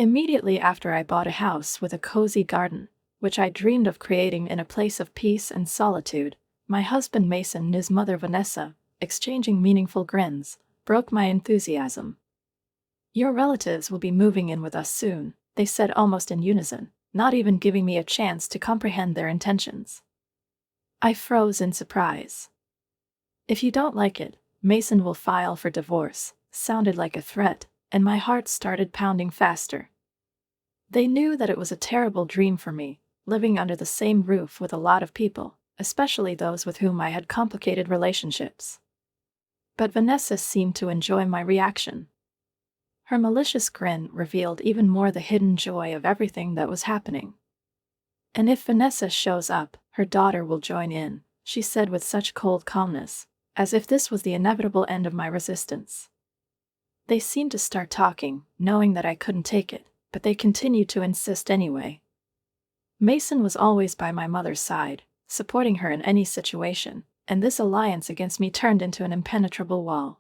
Immediately after I bought a house with a cozy garden, which I dreamed of creating in a place of peace and solitude, my husband Mason and his mother Vanessa, exchanging meaningful grins, broke my enthusiasm. "Your relatives will be moving in with us soon," they said almost in unison, not even giving me a chance to comprehend their intentions. I froze in surprise. "If you don't like it, Mason will file for divorce," sounded like a threat, and my heart started pounding faster. They knew that it was a terrible dream for me, living under the same roof with a lot of people, especially those with whom I had complicated relationships. But Vanessa seemed to enjoy my reaction. Her malicious grin revealed even more the hidden joy of everything that was happening. "And if Vanessa shows up, her daughter will join in," she said with such cold calmness, as if this was the inevitable end of my resistance. They seemed to start talking, knowing that I couldn't take it, but they continued to insist anyway. Mason was always by my mother's side, supporting her in any situation, and this alliance against me turned into an impenetrable wall.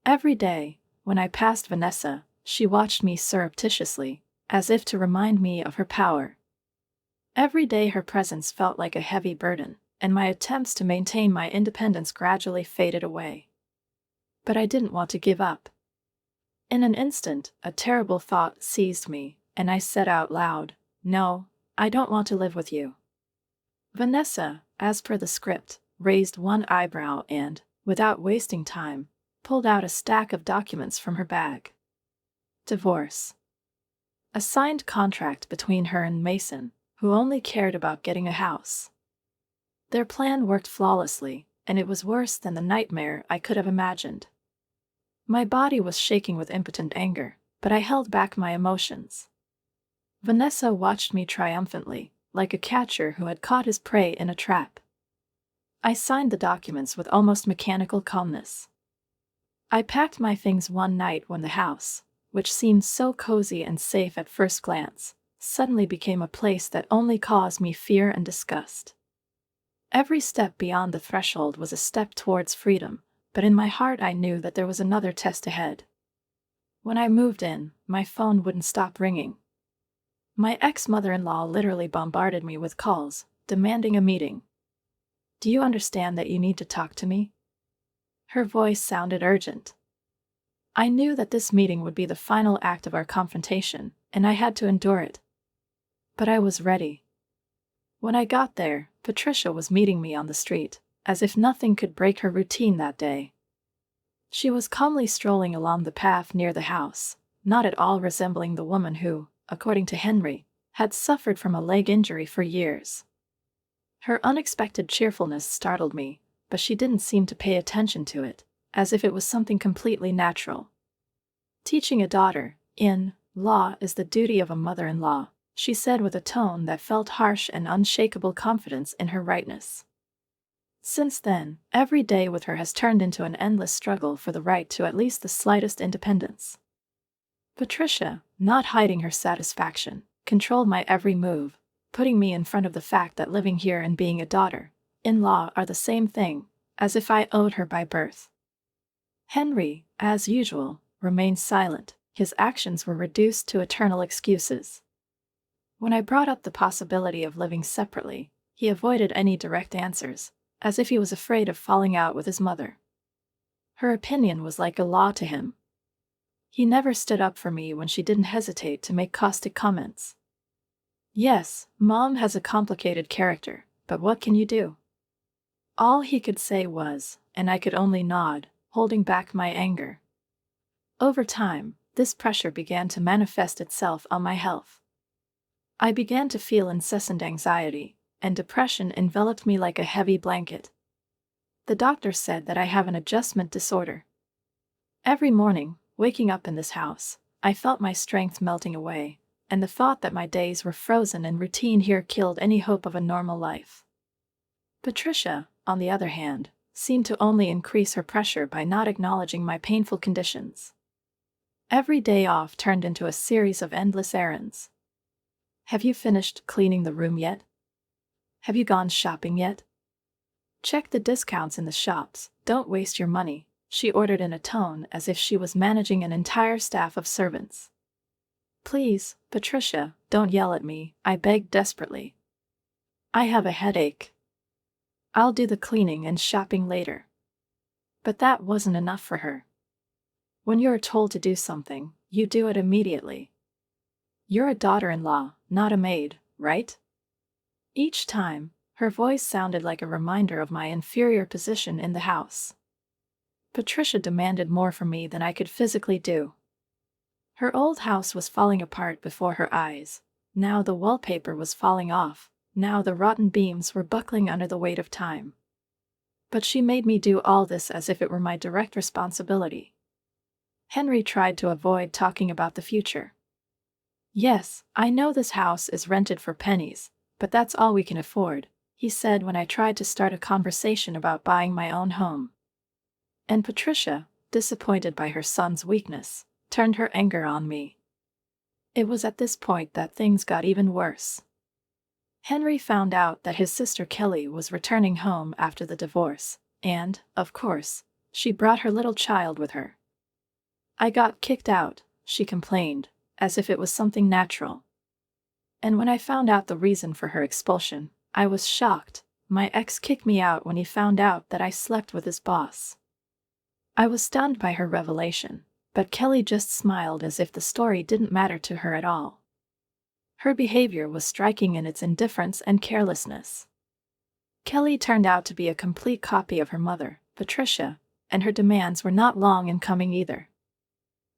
Every day, when I passed Vanessa, she watched me surreptitiously, as if to remind me of her power. Every day her presence felt like a heavy burden, and my attempts to maintain my independence gradually faded away. But I didn't want to give up. In an instant, a terrible thought seized me, and I said out loud, "No, I don't want to live with you." Vanessa, as per the script, raised one eyebrow and, without wasting time, pulled out a stack of documents from her bag. Divorce. A signed contract between her and Mason, who only cared about getting a house. Their plan worked flawlessly, and it was worse than the nightmare I could have imagined. My body was shaking with impotent anger, but I held back my emotions. Vanessa watched me triumphantly, like a catcher who had caught his prey in a trap. I signed the documents with almost mechanical calmness. I packed my things one night when the house, which seemed so cozy and safe at first glance, suddenly became a place that only caused me fear and disgust. Every step beyond the threshold was a step towards freedom, but in my heart I knew that there was another test ahead. When I moved in, my phone wouldn't stop ringing. My ex-mother-in-law literally bombarded me with calls, demanding a meeting. "Do you understand that you need to talk to me?" Her voice sounded urgent. I knew that this meeting would be the final act of our confrontation, and I had to endure it. But I was ready. When I got there, Patricia was meeting me on the street, as if nothing could break her routine that day. She was calmly strolling along the path near the house, not at all resembling the woman who, according to Henry, had suffered from a leg injury for years. Her unexpected cheerfulness startled me, but she didn't seem to pay attention to it, as if it was something completely natural. "Teaching a daughter-in-law is the duty of a mother-in-law," she said with a tone that felt harsh and unshakable confidence in her rightness. Since then, every day with her has turned into an endless struggle for the right to at least the slightest independence. Patricia, not hiding her satisfaction, controlled my every move, putting me in front of the fact that living here and being a daughter-in-law are the same thing, as if I owed her by birth. Henry, as usual, remained silent. His actions were reduced to eternal excuses. When I brought up the possibility of living separately, he avoided any direct answers, as if he was afraid of falling out with his mother. Her opinion was like a law to him. He never stood up for me when she didn't hesitate to make caustic comments. "Yes, Mom has a complicated character, but what can you do?" All he could say was, and I could only nod, holding back my anger. Over time, this pressure began to manifest itself on my health. I began to feel incessant anxiety, and depression enveloped me like a heavy blanket. The doctor said that I have an adjustment disorder. Every morning, waking up in this house, I felt my strength melting away, and the thought that my days were frozen in routine here killed any hope of a normal life. Patricia, on the other hand, seemed to only increase her pressure by not acknowledging my painful conditions. Every day off turned into a series of endless errands. "Have you finished cleaning the room yet? Have you gone shopping yet? Check the discounts in the shops, don't waste your money," she ordered in a tone as if she was managing an entire staff of servants. Please, Patricia, don't yell at me, I begged desperately. I have a headache. I'll do the cleaning and shopping later. But that wasn't enough for her. When you're told to do something, you do it immediately. You're a daughter-in-law, not a maid, right? Each time, her voice sounded like a reminder of my inferior position in the house. Patricia demanded more from me than I could physically do. Her old house was falling apart before her eyes. Now the wallpaper was falling off. Now the rotten beams were buckling under the weight of time. But she made me do all this as if it were my direct responsibility. Henry tried to avoid talking about the future. Yes, I know this house is rented for pennies, but that's all we can afford, he said when I tried to start a conversation about buying my own home. And Patricia, disappointed by her son's weakness, turned her anger on me. It was at this point that things got even worse. Henry found out that his sister Kelly was returning home after the divorce, and, of course, she brought her little child with her. I got kicked out, she complained, as if it was something natural. And when I found out the reason for her expulsion, I was shocked. My ex kicked me out when he found out that I slept with his boss. I was stunned by her revelation, but Kelly just smiled as if the story didn't matter to her at all. Her behavior was striking in its indifference and carelessness. Kelly turned out to be a complete copy of her mother, Patricia, and her demands were not long in coming either.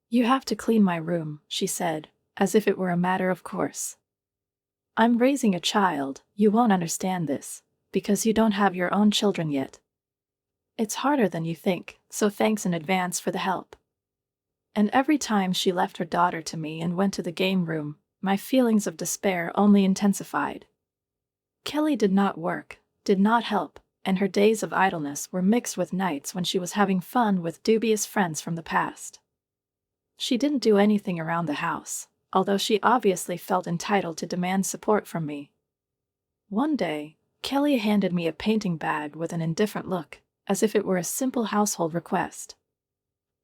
You have to clean my room, she said, as if it were a matter of course. I'm raising a child, you won't understand this, because you don't have your own children yet. It's harder than you think, so thanks in advance for the help. And every time she left her daughter to me and went to the game room, my feelings of despair only intensified. Kelly did not work, did not help, and her days of idleness were mixed with nights when she was having fun with dubious friends from the past. She didn't do anything around the house, although she obviously felt entitled to demand support from me. One day, Kelly handed me a painting bag with an indifferent look, as if it were a simple household request.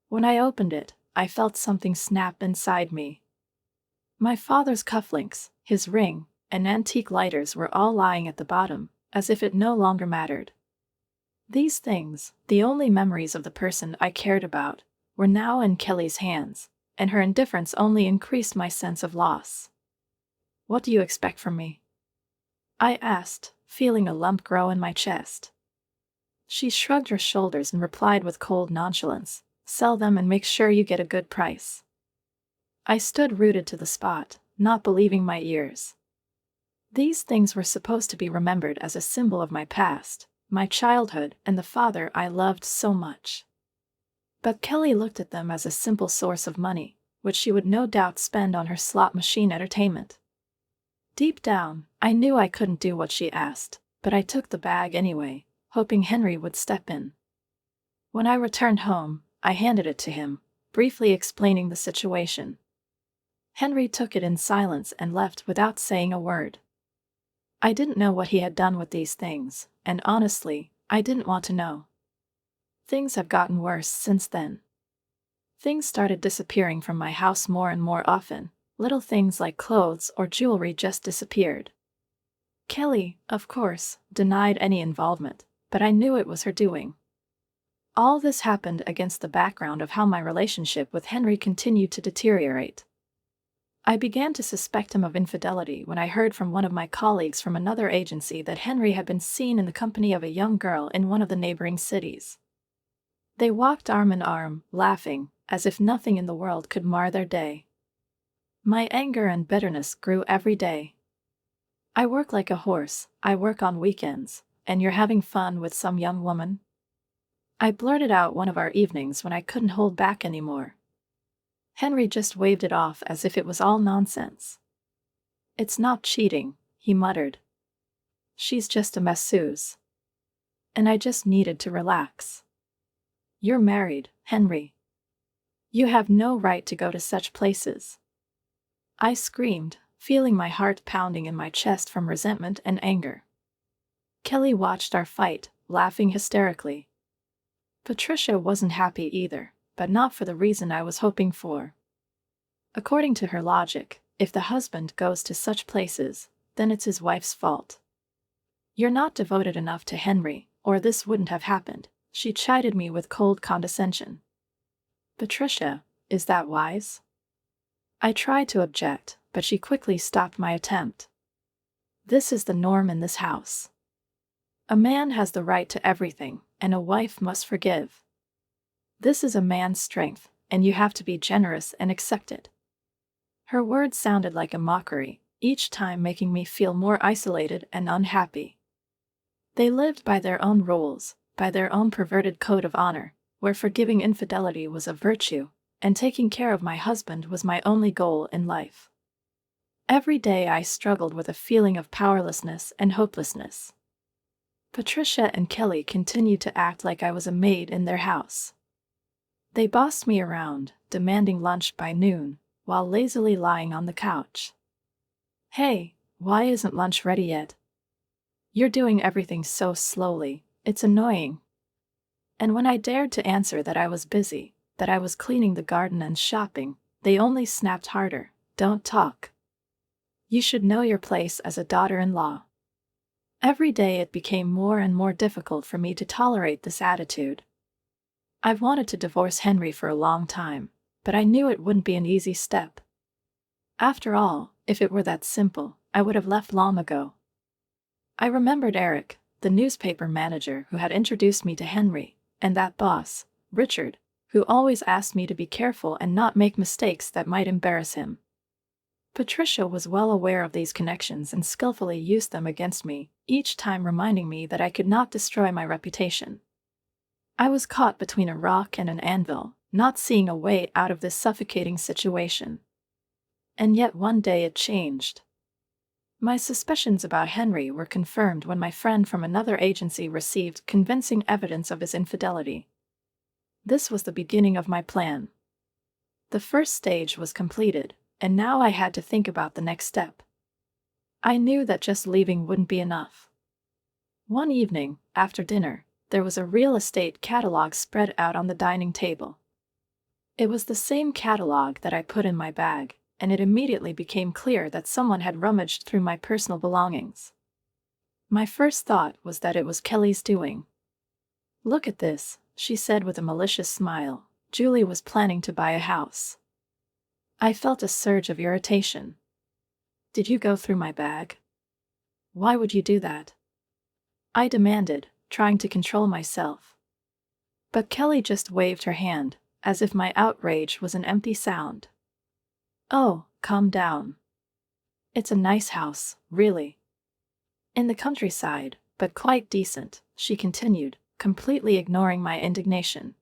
When I opened it, I felt something snap inside me. My father's cufflinks, his ring, and antique lighters were all lying at the bottom, as if it no longer mattered. These things, the only memories of the person I cared about, were now in Kelly's hands, and her indifference only increased my sense of loss. What do you expect from me? I asked, feeling a lump grow in my chest. She shrugged her shoulders and replied with cold nonchalance, sell them and make sure you get a good price. I stood rooted to the spot, not believing my ears. These things were supposed to be remembered as a symbol of my past, my childhood, and the father I loved so much. But Kelly looked at them as a simple source of money, which she would no doubt spend on her slot machine entertainment. Deep down, I knew I couldn't do what she asked, but I took the bag anyway, hoping Henry would step in. When I returned home, I handed it to him, briefly explaining the situation. Henry took it in silence and left without saying a word. I didn't know what he had done with these things, and honestly, I didn't want to know. Things have gotten worse since then. Things started disappearing from my house more and more often. Little things like clothes or jewelry just disappeared. Kelly, of course, denied any involvement, but I knew it was her doing. All this happened against the background of how my relationship with Henry continued to deteriorate. I began to suspect him of infidelity when I heard from one of my colleagues from another agency that Henry had been seen in the company of a young girl in one of the neighboring cities. They walked arm in arm, laughing, as if nothing in the world could mar their day. My anger and bitterness grew every day. I work like a horse, I work on weekends, and you're having fun with some young woman? I blurted out one of our evenings when I couldn't hold back anymore. Henry just waved it off as if it was all nonsense. It's not cheating, he muttered. She's just a masseuse. And I just needed to relax. You're married, Henry. You have no right to go to such places. I screamed, feeling my heart pounding in my chest from resentment and anger. Kelly watched our fight, laughing hysterically. Patricia wasn't happy either, but not for the reason I was hoping for. According to her logic, if the husband goes to such places, then it's his wife's fault. You're not devoted enough to Henry, or this wouldn't have happened, she chided me with cold condescension. Patricia, is that wise? I tried to object, but she quickly stopped my attempt. This is the norm in this house. A man has the right to everything, and a wife must forgive. This is a man's strength, and you have to be generous and accept it. Her words sounded like a mockery, each time making me feel more isolated and unhappy. They lived by their own rules, by their own perverted code of honor, where forgiving infidelity was a virtue, and taking care of my husband was my only goal in life. Every day I struggled with a feeling of powerlessness and hopelessness. Patricia and Kelly continued to act like I was a maid in their house. They bossed me around, demanding lunch by noon, while lazily lying on the couch. Hey, why isn't lunch ready yet? You're doing everything so slowly, it's annoying. And when I dared to answer that I was busy, that I was cleaning the garden and shopping, they only snapped harder. Don't talk. You should know your place as a daughter-in-law. Every day it became more and more difficult for me to tolerate this attitude. I've wanted to divorce Henry for a long time, but I knew it wouldn't be an easy step. After all, if it were that simple, I would have left long ago. I remembered Eric, the newspaper manager who had introduced me to Henry, and that boss, Richard, who always asked me to be careful and not make mistakes that might embarrass him. Patricia was well aware of these connections and skillfully used them against me, each time reminding me that I could not destroy my reputation. I was caught between a rock and an anvil, not seeing a way out of this suffocating situation. And yet one day it changed. My suspicions about Henry were confirmed when my friend from another agency received convincing evidence of his infidelity. This was the beginning of my plan. The first stage was completed, and now I had to think about the next step. I knew that just leaving wouldn't be enough. One evening, after dinner, there was a real estate catalog spread out on the dining table. It was the same catalog that I put in my bag, and it immediately became clear that someone had rummaged through my personal belongings. My first thought was that it was Kelly's doing. Look at this, she said with a malicious smile. Julie was planning to buy a house. I felt a surge of irritation. Did you go through my bag? Why would you do that? I demanded, trying to control myself. But Kelly just waved her hand, as if my outrage was an empty sound. Oh, calm down. It's a nice house, really. In the countryside, but quite decent, she continued, completely ignoring my indignation.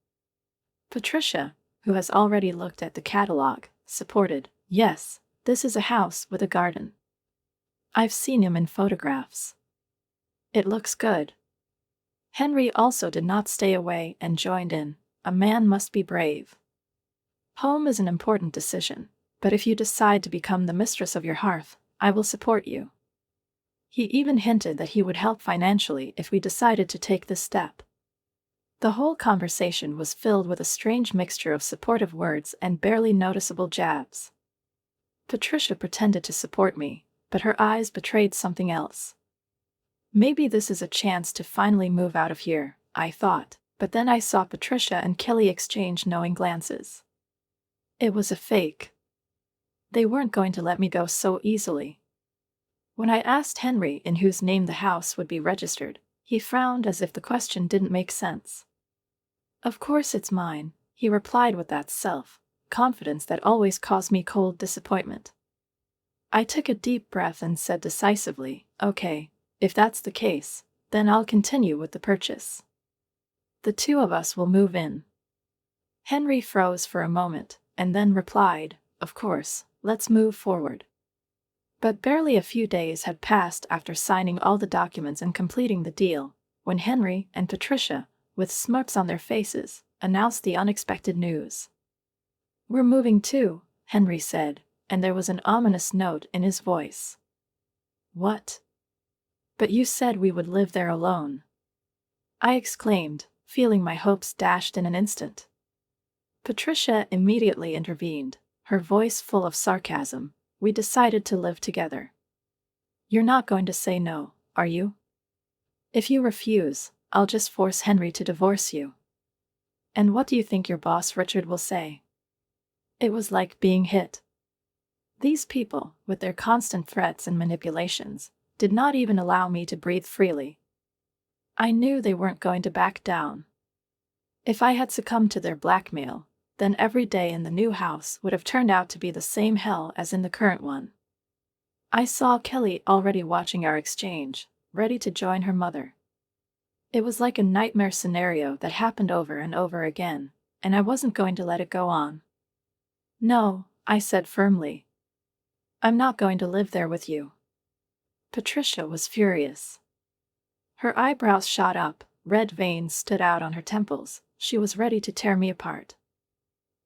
Patricia, who has already looked at the catalog, supported, yes, this is a house with a garden. I've seen him in photographs. It looks good. Henry also did not stay away and joined in. A man must be brave. Home is an important decision, but if you decide to become the mistress of your hearth, I will support you. He even hinted that he would help financially if we decided to take this step. The whole conversation was filled with a strange mixture of supportive words and barely noticeable jabs. Patricia pretended to support me, but her eyes betrayed something else. Maybe this is a chance to finally move out of here, I thought, but then I saw Patricia and Kelly exchange knowing glances. It was a fake. They weren't going to let me go so easily. When I asked Henry in whose name the house would be registered, he frowned as if the question didn't make sense. Of course it's mine, he replied with that self-confidence that always caused me cold disappointment. I took a deep breath and said decisively, okay, if that's the case, then I'll continue with the purchase. The two of us will move in. Henry froze for a moment, and then replied, of course, let's move forward. But barely a few days had passed after signing all the documents and completing the deal, when Henry and Patricia, with smirks on their faces, announced the unexpected news. We're moving too, Henry said, and there was an ominous note in his voice. What? But you said we would live there alone. I exclaimed, feeling my hopes dashed in an instant. Patricia immediately intervened. her voice full of sarcasm. We decided to live together. You're not going to say no, are you? If you refuse, I'll just force Henry to divorce you. And what do you think your boss Richard will say? It was like being hit. These people, with their constant threats and manipulations, did not even allow me to breathe freely. I knew they weren't going to back down. If I had succumbed to their blackmail, then every day in the new house would have turned out to be the same hell as in the current one. I saw Kelly already watching our exchange, ready to join her mother. It was like a nightmare scenario that happened over and over again, and I wasn't going to let it go on. No, I said firmly. I'm not going to live there with you. Patricia was furious. Her eyebrows shot up, red veins stood out on her temples. She was ready to tear me apart.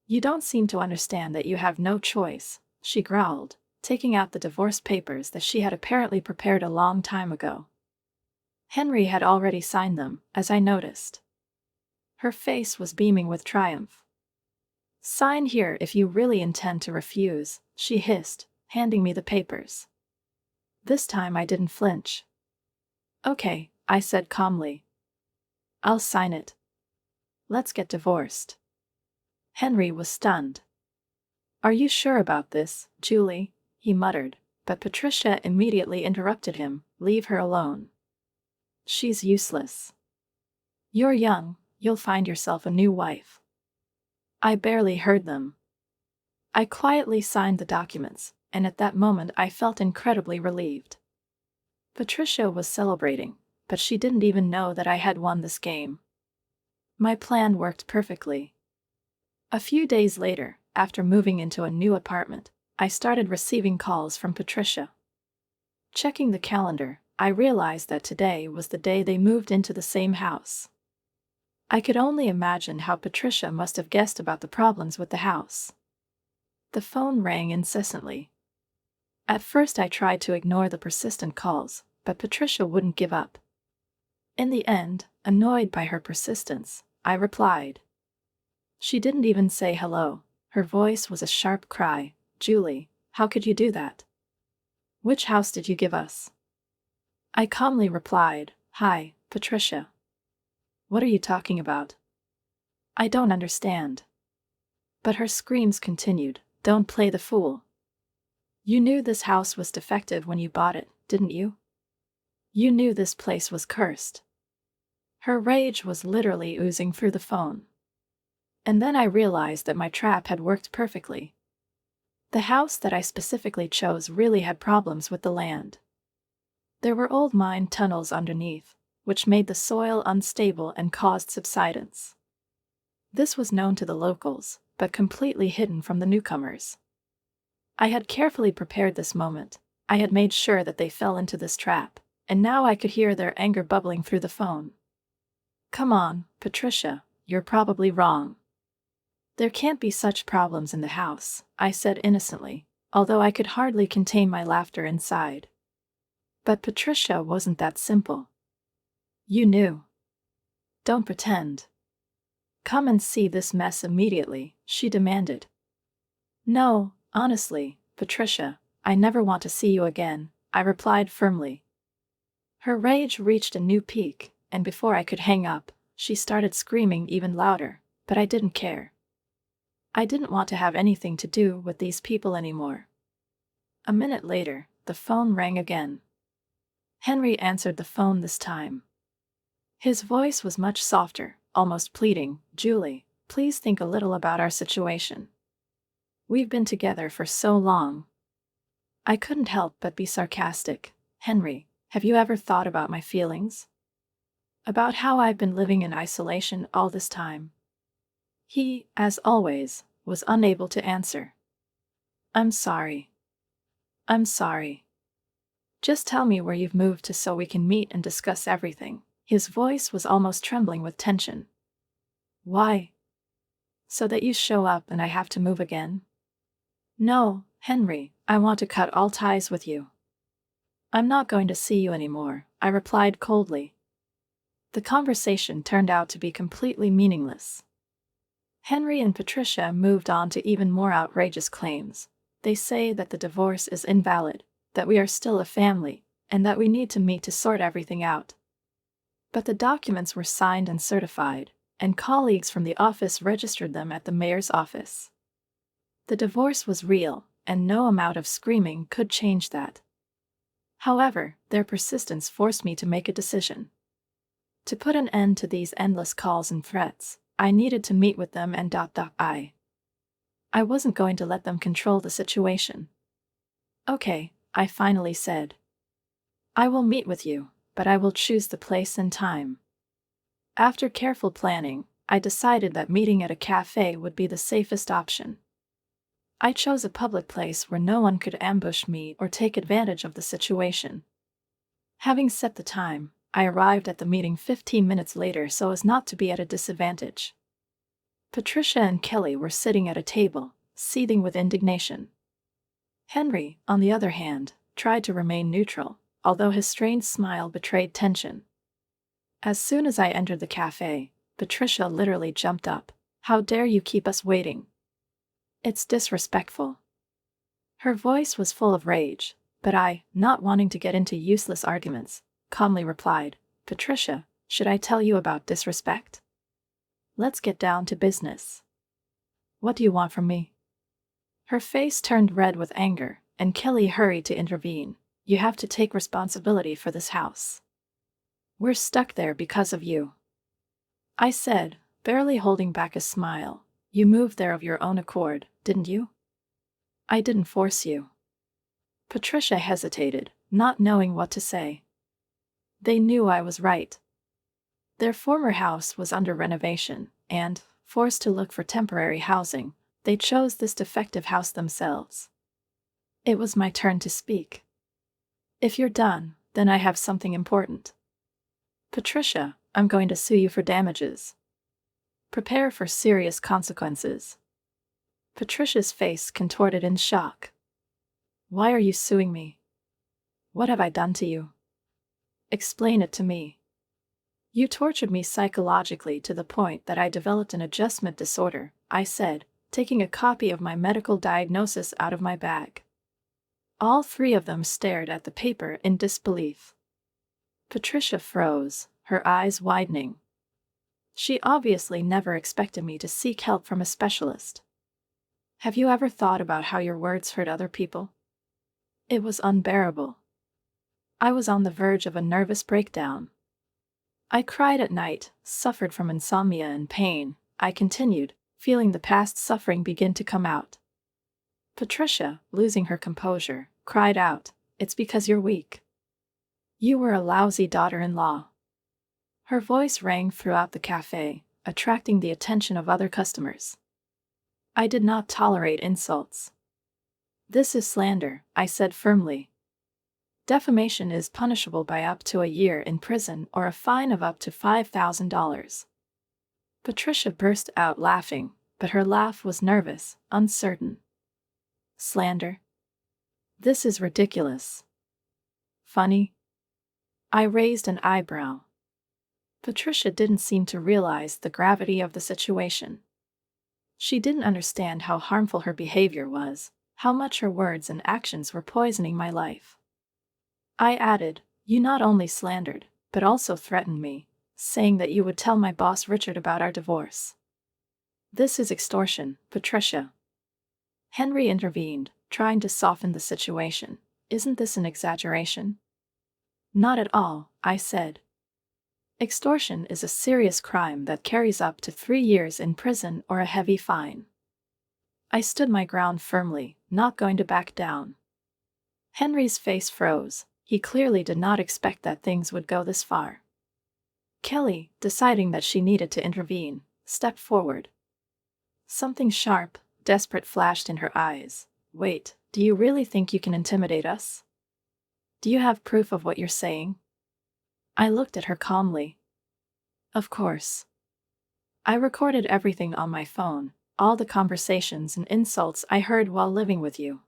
You don't seem to understand that you have no choice, she growled, taking out the divorce papers that she had apparently prepared a long time ago. Henry had already signed them, as I noticed. Her face was beaming with triumph. Sign here if you really intend to refuse, she hissed, handing me the papers. This time I didn't flinch. Okay, I said calmly. I'll sign it. Let's get divorced. Henry was stunned. Are you sure about this, Julie? He muttered, but Patricia immediately interrupted him. Leave her alone. She's useless. You're young, you'll find yourself a new wife. I barely heard them. I quietly signed the documents, and at that moment I felt incredibly relieved. Patricia was celebrating, but she didn't even know that I had won this game. My plan worked perfectly. A few days later, after moving into a new apartment, I started receiving calls from Patricia. Checking the calendar, I realized that today was the day they moved into the same house. I could only imagine how Patricia must have guessed about the problems with the house. The phone rang incessantly. At first I tried to ignore the persistent calls, but Patricia wouldn't give up. In the end, annoyed by her persistence, I replied. She didn't even say hello. Her voice was a sharp cry. Julie, how could you do that? Which house did you give us? I calmly replied, Hi, Patricia. What are you talking about? I don't understand. But her screams continued. Don't play the fool. You knew this house was defective when you bought it, didn't you? You knew this place was cursed. Her rage was literally oozing through the phone. And then I realized that my trap had worked perfectly. The house that I specifically chose really had problems with the land. There were old mine tunnels underneath, which made the soil unstable and caused subsidence. This was known to the locals, but completely hidden from the newcomers. I had carefully prepared this moment. I had made sure that they fell into this trap, and now I could hear their anger bubbling through the phone. Come on, Patricia, you're probably wrong. There can't be such problems in the house, I said innocently, although I could hardly contain my laughter inside. But Patricia wasn't that simple. You knew. Don't pretend. Come and see this mess immediately, she demanded. No, honestly, Patricia, I never want to see you again, I replied firmly. Her rage reached a new peak, and before I could hang up, she started screaming even louder, but I didn't care. I didn't want to have anything to do with these people anymore. A minute later, the phone rang again. Henry answered the phone this time. His voice was much softer, almost pleading. Julie, please think a little about our situation. We've been together for so long. I couldn't help but be sarcastic. Henry, have you ever thought about my feelings? About how I've been living in isolation all this time? He, as always, was unable to answer. I'm sorry. I'm sorry. Just tell me where you've moved to so we can meet and discuss everything. His voice was almost trembling with tension. Why? So that you show up and I have to move again? No, Henry, I want to cut all ties with you. I'm not going to see you anymore, I replied coldly. The conversation turned out to be completely meaningless. Henry and Patricia moved on to even more outrageous claims. They say that the divorce is invalid, that we are still a family, and that we need to meet to sort everything out. But the documents were signed and certified, and colleagues from the office registered them at the mayor's office. The divorce was real, and no amount of screaming could change that. However, their persistence forced me to make a decision. To put an end to these endless calls and threats, I needed to meet with them and I wasn't going to let them control the situation. Okay, I finally said. I will meet with you, but I will choose the place and time. After careful planning, I decided that meeting at a cafe would be the safest option. I chose a public place where no one could ambush me or take advantage of the situation. Having set the time, I arrived at the meeting 15 minutes later so as not to be at a disadvantage. Patricia and Kelly were sitting at a table, seething with indignation. Henry, on the other hand, tried to remain neutral, although his strained smile betrayed tension. As soon as I entered the cafe, Patricia literally jumped up. "How dare you keep us waiting? It's disrespectful." Her voice was full of rage, but I, not wanting to get into useless arguments, calmly replied, "Patricia, should I tell you about disrespect? Let's get down to business. What do you want from me?" Her face turned red with anger, and Kelly hurried to intervene. "You have to take responsibility for this house. We're stuck there because of you," I said, barely holding back a smile. "You moved there of your own accord, didn't you?" "I didn't force you." Patricia hesitated, not knowing what to say. They knew I was right. Their former house was under renovation, and, forced to look for temporary housing, they chose this defective house themselves. It was my turn to speak. "If you're done, then I have something important. Patricia, I'm going to sue you for damages. Prepare for serious consequences." Patricia's face contorted in shock. "Why are you suing me? What have I done to you? Explain it to me." "You tortured me psychologically to the point that I developed an adjustment disorder," I said, taking a copy of my medical diagnosis out of my bag. All three of them stared at the paper in disbelief. Patricia froze, her eyes widening. She obviously never expected me to seek help from a specialist. "Have you ever thought about how your words hurt other people?" It was unbearable. I was on the verge of a nervous breakdown. "I cried at night, suffered from insomnia and pain," I continued, feeling the past suffering begin to come out. Patricia, losing her composure, cried out, "It's because you're weak. You were a lousy daughter-in-law." Her voice rang throughout the cafe, attracting the attention of other customers. I did not tolerate insults. "This is slander," I said firmly. "Defamation is punishable by up to a year in prison or a fine of up to $5,000. Patricia burst out laughing, but her laugh was nervous, uncertain. "Slander? This is ridiculous. Funny?" I raised an eyebrow. Patricia didn't seem to realize the gravity of the situation. She didn't understand how harmful her behavior was, how much her words and actions were poisoning my life. I added, "You not only slandered, but also threatened me, saying that you would tell my boss Richard about our divorce. This is extortion, Patricia." Henry intervened, trying to soften the situation. "Isn't this an exaggeration?" "Not at all," I said. "Extortion is a serious crime that carries up to 3 years in prison or a heavy fine." I stood my ground firmly, not going to back down. Henry's face froze. He clearly did not expect that things would go this far. Kelly, deciding that she needed to intervene, stepped forward. Something sharp, desperate flashed in her eyes. "Wait, do you really think you can intimidate us? Do you have proof of what you're saying?" I looked at her calmly. "Of course. I recorded everything on my phone, all the conversations and insults I heard while living with you.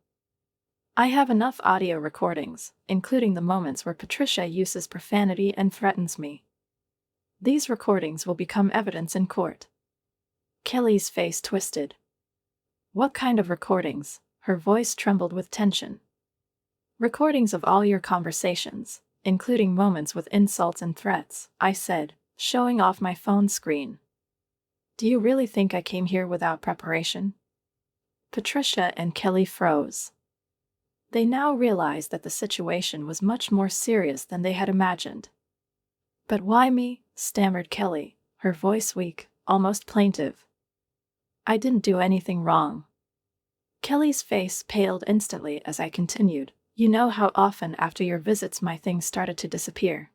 I have enough audio recordings, including the moments where Patricia uses profanity and threatens me. These recordings will become evidence in court." Kelly's face twisted. What kind of recordings? Her voice trembled with tension. Recordings of all your conversations, including moments with insults and threats, I said, showing off my phone screen. Do you really think I came here without preparation? Patricia and Kelly froze. They now realized that the situation was much more serious than they had imagined. But why me? Stammered Kelly, her voice weak, almost plaintive. I didn't do anything wrong. Kelly's face paled instantly as I continued. You know how often after your visits my things started to disappear.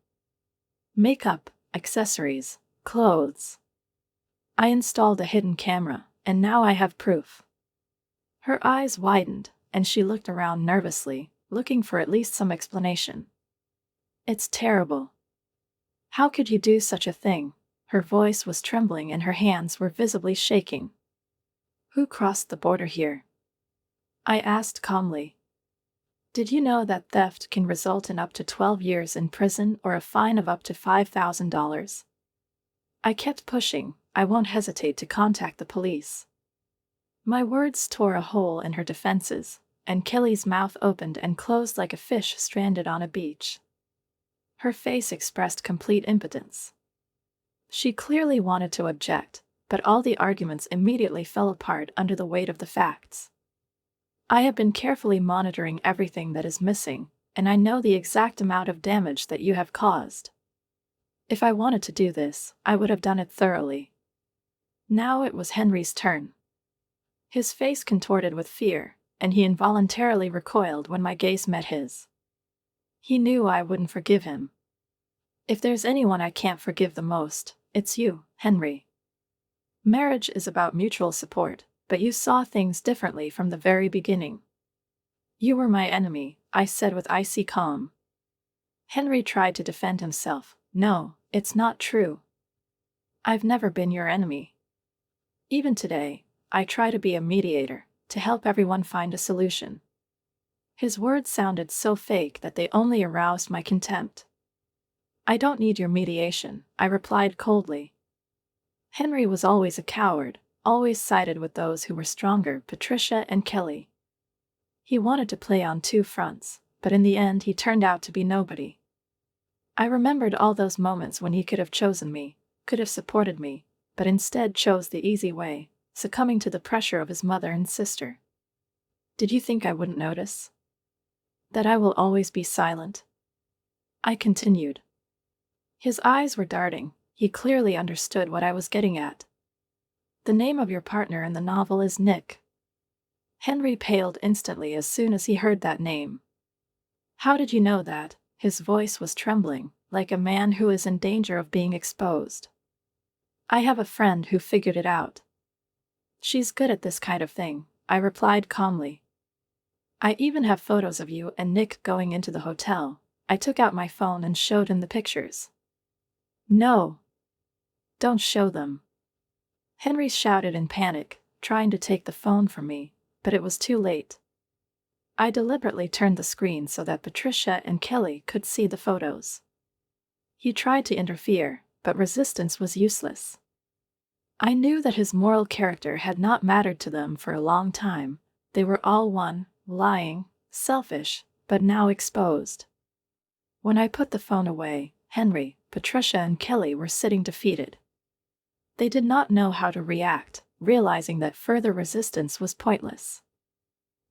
Makeup, accessories, clothes. I installed a hidden camera, and now I have proof. Her eyes widened, and she looked around nervously, looking for at least some explanation. It's terrible. How could you do such a thing? Her voice was trembling and her hands were visibly shaking. Who crossed the border here? I asked calmly. Did you know that theft can result in up to 12 years in prison or a fine of up to $5,000? I kept pushing. I won't hesitate to contact the police. My words tore a hole in her defenses, and Kelly's mouth opened and closed like a fish stranded on a beach. Her face expressed complete impotence. She clearly wanted to object, but all the arguments immediately fell apart under the weight of the facts. I have been carefully monitoring everything that is missing, and I know the exact amount of damage that you have caused. If I wanted to do this, I would have done it thoroughly. Now it was Henry's turn. His face contorted with fear, and he involuntarily recoiled when my gaze met his. He knew I wouldn't forgive him. If there's anyone I can't forgive the most, it's you, Henry. Marriage is about mutual support, but you saw things differently from the very beginning. You were my enemy, I said with icy calm. Henry tried to defend himself. No, it's not true. I've never been your enemy. Even today, I try to be a mediator, to help everyone find a solution. His words sounded so fake that they only aroused my contempt. I don't need your mediation, I replied coldly. Henry was always a coward, always sided with those who were stronger, Patricia and Kelly. He wanted to play on two fronts, but in the end he turned out to be nobody. I remembered all those moments when he could have chosen me, could have supported me, but instead chose the easy way, succumbing to the pressure of his mother and sister. Did you think I wouldn't notice? That I will always be silent? I continued. His eyes were darting. He clearly understood what I was getting at. The name of your partner in the novel is Nick. Henry paled instantly as soon as he heard that name. How did you know that? His voice was trembling, like a man who is in danger of being exposed. I have a friend who figured it out. She's good at this kind of thing, I replied calmly. I even have photos of you and Nick going into the hotel. I took out my phone and showed him the pictures. No. Don't show them. Henry shouted in panic, trying to take the phone from me, but it was too late. I deliberately turned the screen so that Patricia and Kelly could see the photos. He tried to interfere, but resistance was useless. I knew that his moral character had not mattered to them for a long time. They were all one, lying, selfish, but now exposed. When I put the phone away, Henry, Patricia and Kelly were sitting defeated. They did not know how to react, realizing that further resistance was pointless.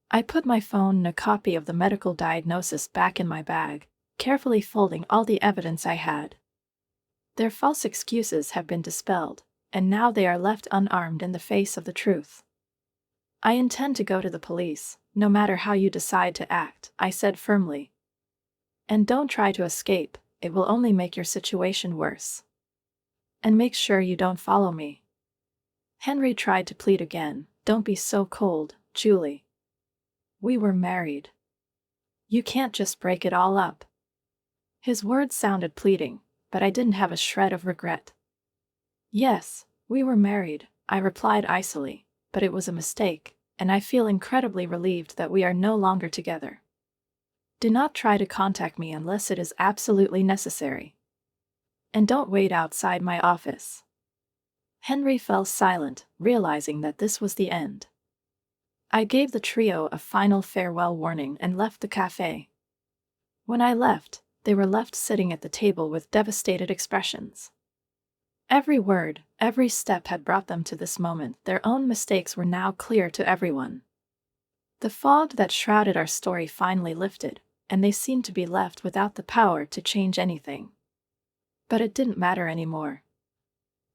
I put my phone and a copy of the medical diagnosis back in my bag, carefully folding all the evidence I had. Their false excuses have been dispelled, and now they are left unarmed in the face of the truth. I intend to go to the police, no matter how you decide to act, I said firmly. And don't try to escape, it will only make your situation worse. And make sure you don't follow me. Henry tried to plead again. Don't be so cold, Julie. We were married. You can't just break it all up. His words sounded pleading, but I didn't have a shred of regret. Yes, we were married, I replied icily, but it was a mistake, and I feel incredibly relieved that we are no longer together. Do not try to contact me unless it is absolutely necessary. And don't wait outside my office. Henry fell silent, realizing that this was the end. I gave the trio a final farewell warning and left the cafe. When I left, they were left sitting at the table with devastated expressions. Every word, every step had brought them to this moment. Their own mistakes were now clear to everyone. The fog that shrouded our story finally lifted, and they seemed to be left without the power to change anything. But it didn't matter anymore.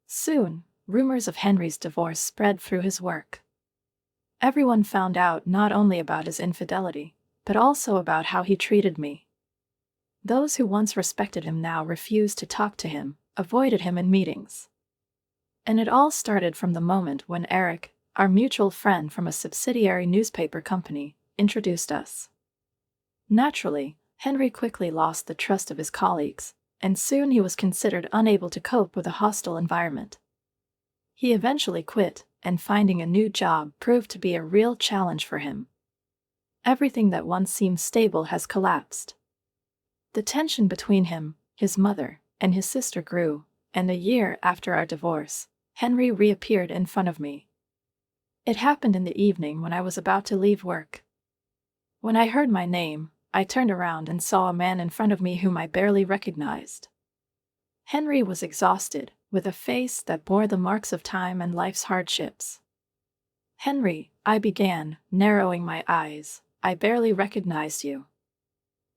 Soon, rumors of Henry's divorce spread through his work. Everyone found out not only about his infidelity, but also about how he treated me. Those who once respected him now refused to talk to him, avoided him in meetings. And it all started from the moment when Eric, our mutual friend from a subsidiary newspaper company, introduced us. Naturally, Henry quickly lost the trust of his colleagues, and soon he was considered unable to cope with a hostile environment. He eventually quit, and finding a new job proved to be a real challenge for him. Everything that once seemed stable has collapsed. The tension between him, his mother, and his sister grew, and a year after our divorce, Henry reappeared in front of me. It happened in the evening when I was about to leave work. When I heard my name, I turned around and saw a man in front of me whom I barely recognized. Henry was exhausted, with a face that bore the marks of time and life's hardships. "Henry," I began, narrowing my eyes, "I barely recognized you."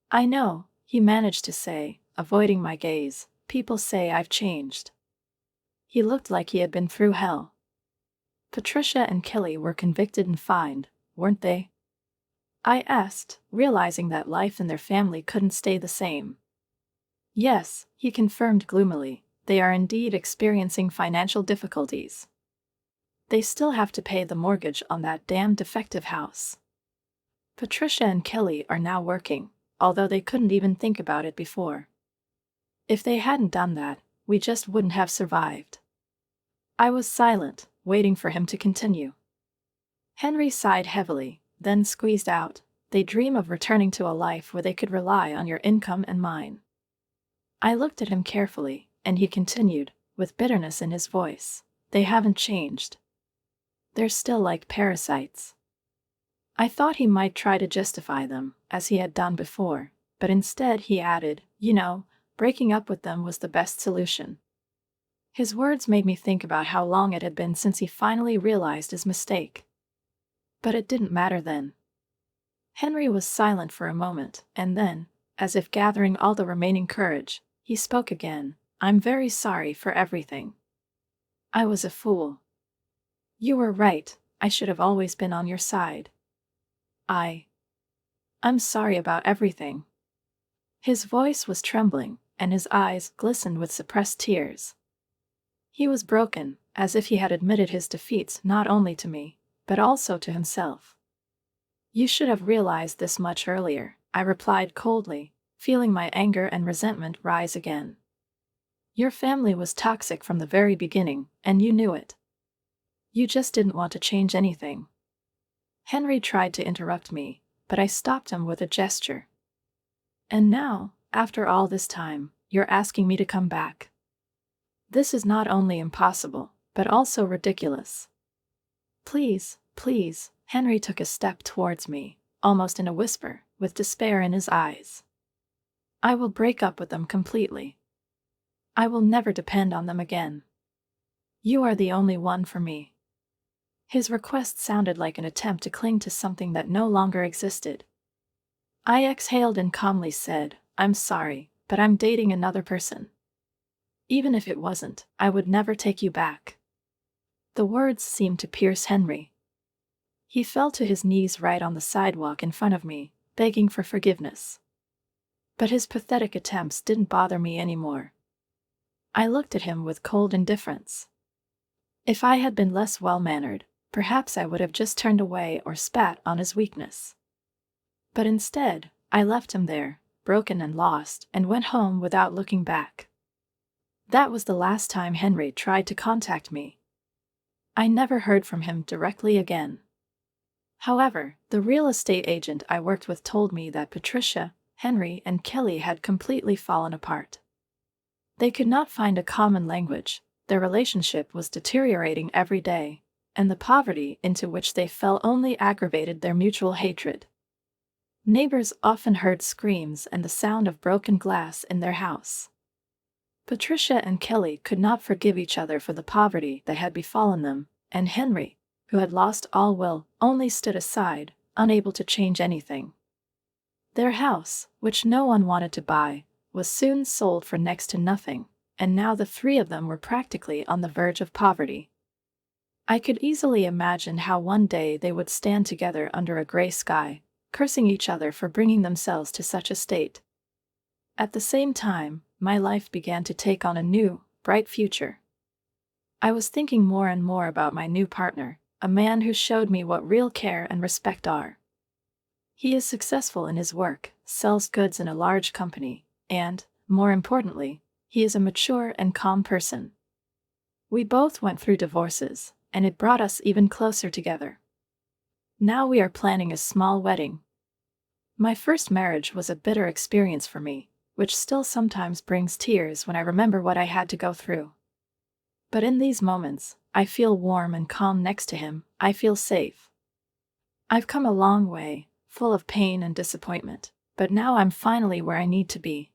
"I know," he managed to say, avoiding my gaze, "people say I've changed." He looked like he had been through hell. "Patricia and Kelly were convicted and fined, weren't they?" I asked, realizing that life in their family couldn't stay the same. "Yes," he confirmed gloomily, "they are indeed experiencing financial difficulties. They still have to pay the mortgage on that damn defective house. Patricia and Kelly are now working, although they couldn't even think about it before. If they hadn't done that, we just wouldn't have survived." I was silent, waiting for him to continue. Henry sighed heavily, then squeezed out, "They dream of returning to a life where they could rely on your income and mine." I looked at him carefully, and he continued, with bitterness in his voice, "They haven't changed. They're still like parasites." I thought he might try to justify them, as he had done before, but instead he added, "You know, breaking up with them was the best solution." His words made me think about how long it had been since he finally realized his mistake. But it didn't matter then. Henry was silent for a moment, and then, as if gathering all the remaining courage, he spoke again, "I'm very sorry for everything. I was a fool. You were right, I should have always been on your side. I'm sorry about everything." His voice was trembling, and his eyes glistened with suppressed tears. He was broken, as if he had admitted his defeats not only to me, but also to himself. "You should have realized this much earlier," I replied coldly, feeling my anger and resentment rise again. "Your family was toxic from the very beginning, and you knew it. You just didn't want to change anything." Henry tried to interrupt me, but I stopped him with a gesture. "And now, after all this time, you're asking me to come back. This is not only impossible, but also ridiculous. Please, please." Henry took a step towards me, almost in a whisper, with despair in his eyes. "I will break up with them completely. I will never depend on them again. You are the only one for me." His request sounded like an attempt to cling to something that no longer existed. I exhaled and calmly said, "I'm sorry, but I'm dating another person. Even if it wasn't, I would never take you back." The words seemed to pierce Henry. He fell to his knees right on the sidewalk in front of me, begging for forgiveness. But his pathetic attempts didn't bother me anymore. I looked at him with cold indifference. If I had been less well-mannered, perhaps I would have just turned away or spat on his weakness. But instead, I left him there, broken and lost, and went home without looking back. That was the last time Henry tried to contact me. I never heard from him directly again. However, the real estate agent I worked with told me that Patricia, Henry, and Kelly had completely fallen apart. They could not find a common language, Their relationship was deteriorating every day, and the poverty into which they fell only aggravated their mutual hatred. Neighbors often heard screams and the sound of broken glass in their house. Patricia and Kelly could not forgive each other for the poverty that had befallen them, and Henry, who had lost all will, only stood aside, unable to change anything. Their house, which no one wanted to buy, was soon sold for next to nothing, and now the three of them were practically on the verge of poverty. I could easily imagine how one day they would stand together under a gray sky, cursing each other for bringing themselves to such a state. At the same time, my life began to take on a new, bright future. I was thinking more and more about my new partner, a man who showed me what real care and respect are. He is successful in his work, sells goods in a large company, and, more importantly, he is a mature and calm person. We both went through divorces, and it brought us even closer together. Now we are planning a small wedding. My first marriage was a bitter experience for me, which still sometimes brings tears when I remember what I had to go through. But in these moments, I feel warm and calm next to him. I feel safe. I've come a long way, full of pain and disappointment, but now I'm finally where I need to be.